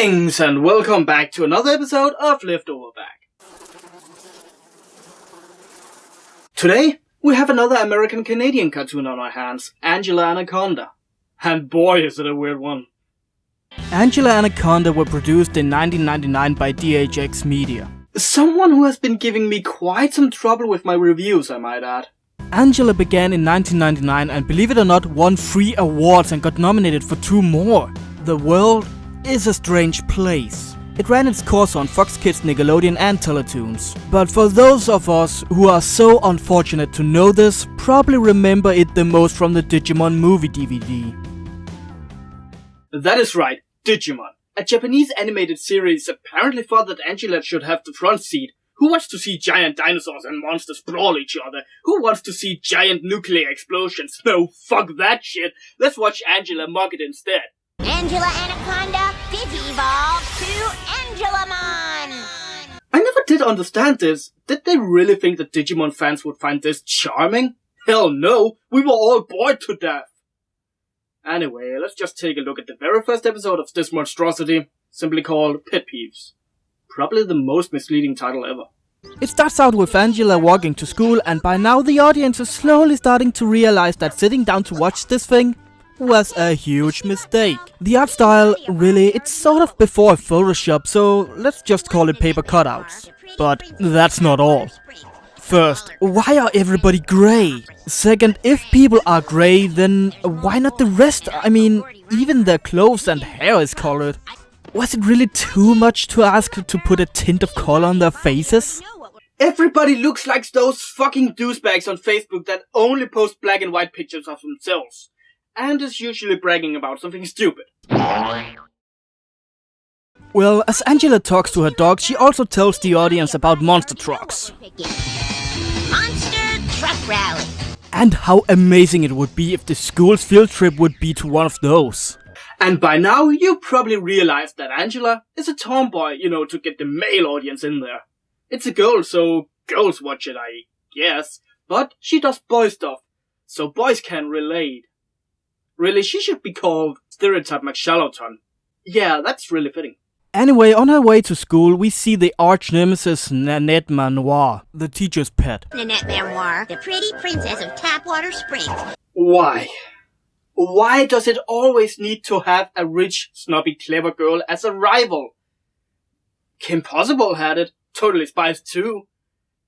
Greetings and welcome back to another episode of Leftover Back. Today, we have another American-Canadian cartoon on our hands, Angela Anaconda. And boy is it a weird one. Angela Anaconda were produced in 1999 by DHX Media. Someone who has been giving me quite some trouble with my reviews, I might add. Angela began in 1999 and believe it or not won 3 awards and got nominated for 2 more. The world is a strange place. It ran its course on Fox Kids, Nickelodeon and Teletoons. But for those of us who are so unfortunate to know this, probably remember it the most from the Digimon movie DVD. That is right, Digimon. A Japanese animated series apparently thought that Angela should have the front seat. Who wants to see giant dinosaurs and monsters brawl each other? Who wants to see giant nuclear explosions? No, fuck that shit. Let's watch Angela mock it instead. Angela Anaconda Digi-Evolve to Angelamon! I never did understand this. Did they really think that Digimon fans would find this charming? Hell no, we were all bored to death. Anyway, let's just take a look at the very first episode of this monstrosity, simply called Pet Peeves. Probably the most misleading title ever. It starts out with Angela walking to school, and by now the audience is slowly starting to realize that sitting down to watch this thing was a huge mistake. The art style, really, it's sort of before Photoshop, so let's just call it paper cutouts. But that's not all. First, why are everybody grey? Second, if people are grey, then why not the rest? I mean, even their clothes and hair is colored. Was it really too much to ask to put a tint of color on their faces? Everybody looks like those fucking douchebags on Facebook that only post black and white pictures of themselves. And is usually bragging about something stupid. Well, as Angela talks to her dog, she also tells the audience about monster trucks. Monster Truck Rally. And how amazing it would be if the school's field trip would be to one of those. And by now, you probably realized that Angela is a tomboy, to get the male audience in there. It's a girl, so girls watch it, I guess. But she does boy stuff, so boys can relate. Really, she should be called Stereotype McShalloton. Yeah, that's really fitting. Anyway, on her way to school, we see the arch-nemesis Nanette Manoir, the teacher's pet. Nanette Manoir, the pretty princess of Tapwater Springs. Why? Why does it always need to have a rich, snobby, clever girl as a rival? Kim Possible had it, Totally Spies too.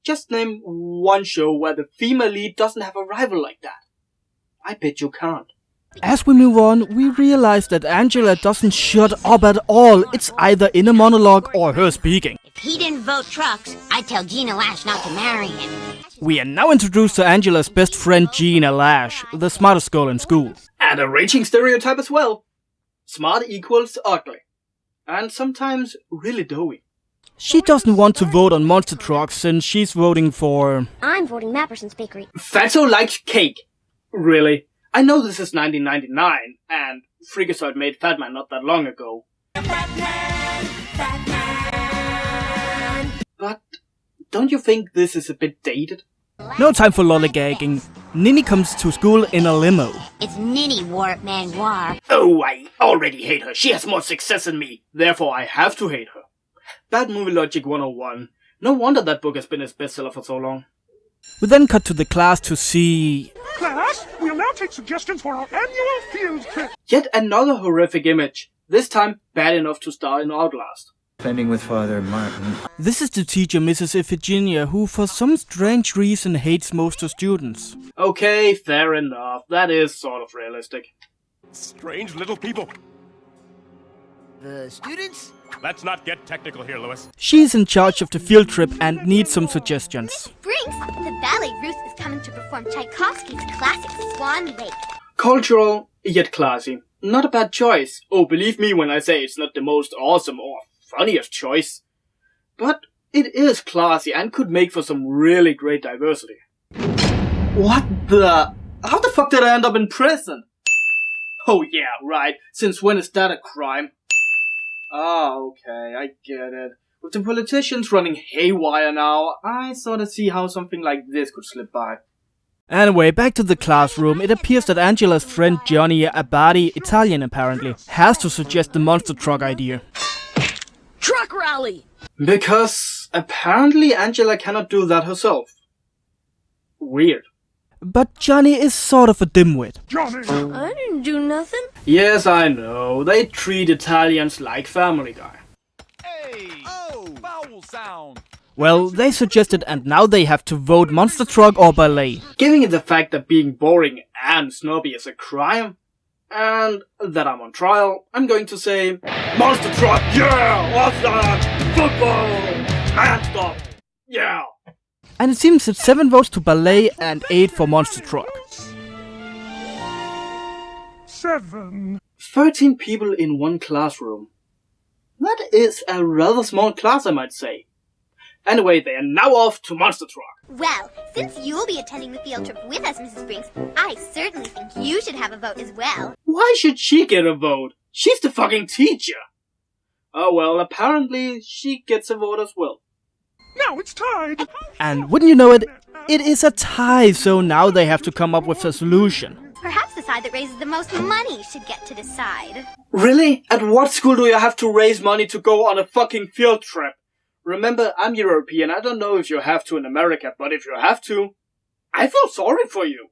Just name one show where the female lead doesn't have a rival like that. I bet you can't. As we move on, we realize that Angela doesn't shut up at all. It's either in a monologue or her speaking. If he didn't vote trucks, I'd tell Gina Lash not to marry him. We are now introduced to Angela's best friend Gina Lash, the smartest girl in school. And a raging stereotype as well. Smart equals ugly. And sometimes really doughy. She doesn't want to vote on monster trucks since she's voting for... I'm voting Mapperson's Bakery. Fatso likes cake. Really? I know this is 1999, and Freakazoid made Fatman not that long ago. Fatman! But don't you think this is a bit dated? No time for lollygagging. Ninny comes to school in a limo. It's Ninny Warp Manoir. Oh, I already hate her. She has more success than me. Therefore, I have to hate her. Bad movie logic 101. No wonder that book has been his bestseller for so long. We then cut to the class to see... Class, we'll now take suggestions for our annual field trip. Yet another horrific image. This time, bad enough to star in Outlast. Spending with Father Martin. This is the teacher, Mrs. Iphigenia, who for some strange reason hates most of students. Okay, fair enough. That is sort of realistic. Strange little people. The students? Let's not get technical here, Louis. She's in charge of the field trip and needs some suggestions. Springs, the Ballet Russe is coming to perform Tchaikovsky's classic Swan Lake. Cultural, yet classy. Not a bad choice. Oh, believe me when I say it's not the most awesome or funniest choice. But it is classy and could make for some really great diversity. What the... How the fuck did I end up in prison? Oh yeah, right. Since when is that a crime? Oh, okay, I get it. With the politicians running haywire now, I sort of see how something like this could slip by. Anyway, back to the classroom. It appears that Angela's friend Johnny Abadi, Italian apparently, has to suggest the monster truck idea. Truck Rally! Because apparently Angela cannot do that herself. Weird. But Johnny is sort of a dimwit. Johnny! I didn't do nothing. Yes, I know. They treat Italians like Family Guy. Hey! Oh! Vowel sound! Well, they suggested and now they have to vote Monster Truck or Ballet. Given it the fact that being boring and snobby is a crime, and that I'm on trial, I'm going to say Monster Truck, yeah! Awesome! Football! Man stuff! Yeah! And it seems it's 7 votes to Ballet and 8 for Monster Truck. 7. 13 people in one classroom. That is a rather small class, I might say. Anyway, they are now off to Monster Truck. Well, since you'll be attending the field trip with us, Mrs. Brinks, I certainly think you should have a vote as well. Why should she get a vote? She's the fucking teacher. Oh well, apparently she gets a vote as well. Now it's tied! And wouldn't you know it, it is a tie, so now they have to come up with a solution. Perhaps the side that raises the most money should get to decide. Really? At what school do you have to raise money to go on a fucking field trip? Remember, I'm European. I don't know if you have to in America, but if you have to, I feel sorry for you.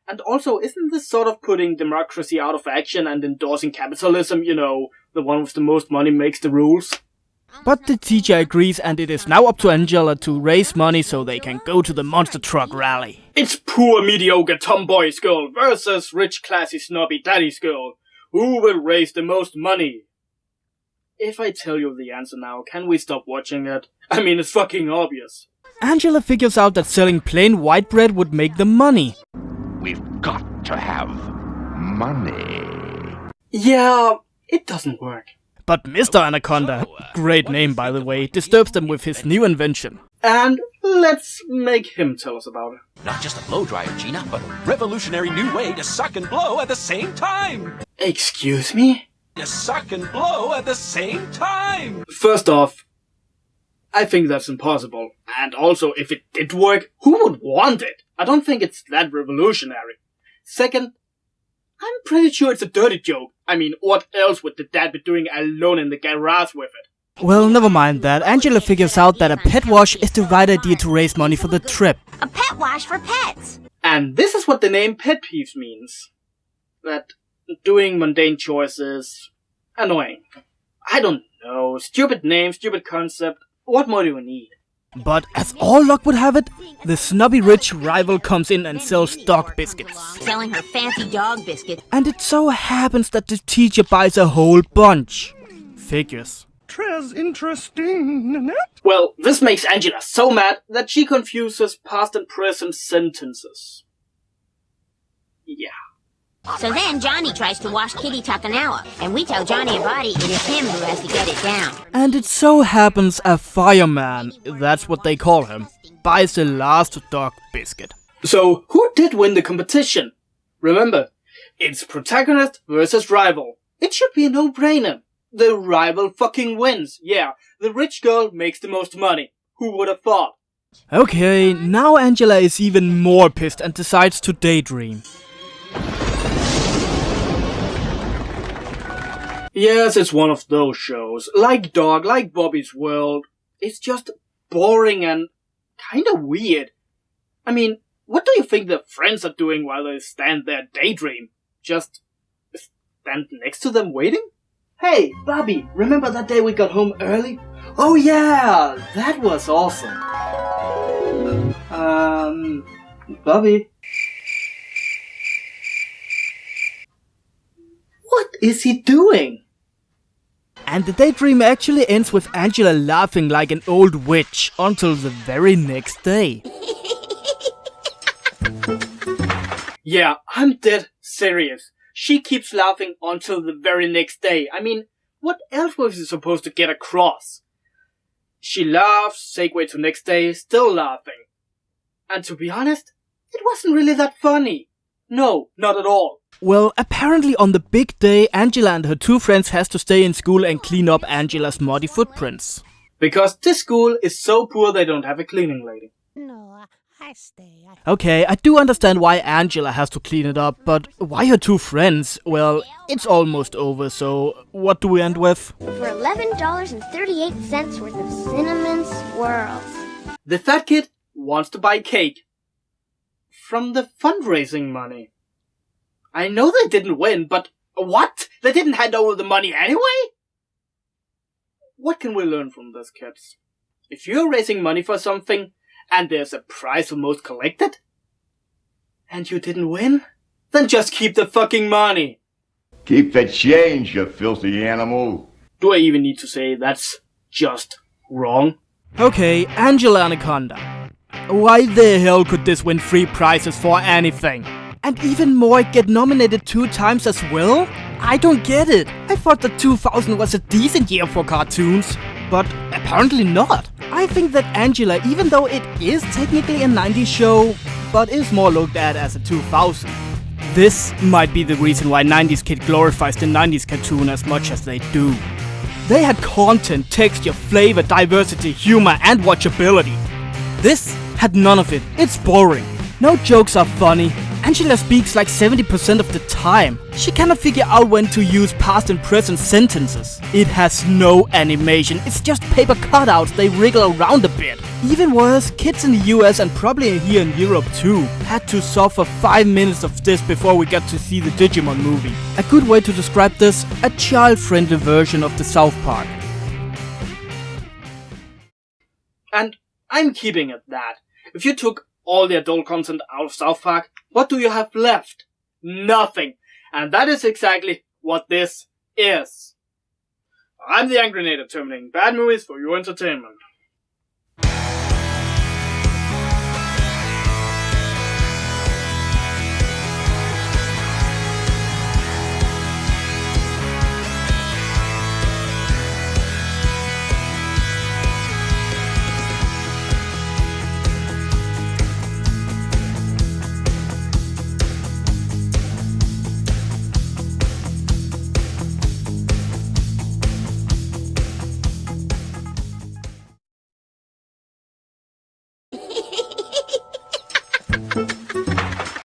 And also, isn't this sort of putting democracy out of action and endorsing capitalism? You know, the one with the most money makes the rules. But the teacher agrees and it is now up to Angela to raise money so they can go to the Monster Truck Rally. It's poor mediocre tomboy's girl versus rich classy snobby daddy's girl. Who will raise the most money? If I tell you the answer now, can we stop watching it? I mean, it's fucking obvious. Angela figures out that selling plain white bread would make them money. We've got to have money. Yeah, it doesn't work. But Mr. Anaconda, great name by the way, disturbs them with his new invention. And let's make him tell us about it. Not just a blow dryer, Gina, but a revolutionary new way to suck and blow at the same time. Excuse me? To suck and blow at the same time. First off, I think that's impossible. And also, if it did work, who would want it? I don't think it's that revolutionary. Second, I'm pretty sure it's a dirty joke. I mean, what else would the dad be doing alone in the garage with it? Well, never mind that. Angela figures out that a pet wash is the right idea to raise money for the trip. A pet wash for pets. And this is what the name pet peeves means. That doing mundane choices, annoying. I don't know, stupid name, stupid concept. What more do we need? But as all luck would have it, the snobby rich rival comes in and sells dog biscuits. Selling her fancy dog biscuit. And it so happens that the teacher buys a whole bunch. Figures. Tres interesting, Nanette? Well, this makes Angela so mad that she confuses past and present sentences. Yeah. So then Johnny tries to wash Kitty Takanawa, and we tell Johnny Abadi it is him who has to get it down. And it so happens a fireman, that's what they call him, buys the last dog biscuit. So, who did win the competition? Remember, it's protagonist versus rival. It should be a no-brainer. The rival fucking wins. Yeah, the rich girl makes the most money. Who would have thought? Okay, now Angela is even more pissed and decides to daydream. Yes, it's one of those shows. Like Dog, like Bobby's World. It's just boring and kinda weird. I mean, what do you think the friends are doing while they stand there daydream? Just stand next to them waiting? Hey, Bobby, remember that day we got home early? Oh yeah, that was awesome. Bobby? What is he doing? And the daydream actually ends with Angela laughing like an old witch until the very next day. Yeah, I'm dead serious. She keeps laughing until the very next day. I mean, what else was she supposed to get across? She laughs, segue to next day, still laughing. And to be honest, it wasn't really that funny. No, not at all. Well, apparently on the big day, Angela and her two friends has to stay in school and clean up Angela's muddy footprints. Because this school is so poor they don't have a cleaning lady. No, Okay, I do understand why Angela has to clean it up, but why her two friends? Well, it's almost over, so what do we end with? For $11.38 worth of cinnamon swirls. The fat kid wants to buy cake. From the fundraising money. I know they didn't win, but what? They didn't hand over the money anyway? What can we learn from this, kids? If you're raising money for something, and there's a prize for most collected, and you didn't win, then just keep the fucking money. Keep the change, you filthy animal. Do I even need to say that's just wrong? Okay, Angela Anaconda. Why the hell could this win 3 prizes for anything? And even more, get nominated 2 times as well? I don't get it. I thought that 2000 was a decent year for cartoons, but apparently not. I think that Angela, even though it is technically a 90s show, but is more looked at as a 2000. This might be the reason why 90s Kid glorifies the 90s cartoon as much as they do. They had content, texture, flavor, diversity, humor, and watchability. This had none of it. It's boring. No jokes are funny. Angela speaks like 70% of the time. She cannot figure out when to use past and present sentences. It has no animation, it's just paper cutouts they wriggle around a bit. Even worse, kids in the US and probably here in Europe too had to suffer 5 minutes of this before we got to see the Digimon movie. A good way to describe this, a child-friendly version of the South Park. And I'm keeping it that. If you took all the adult content out of South Park, what do you have left? Nothing. And that is exactly what this is. I'm the Angrynator, terminating bad movies for your entertainment.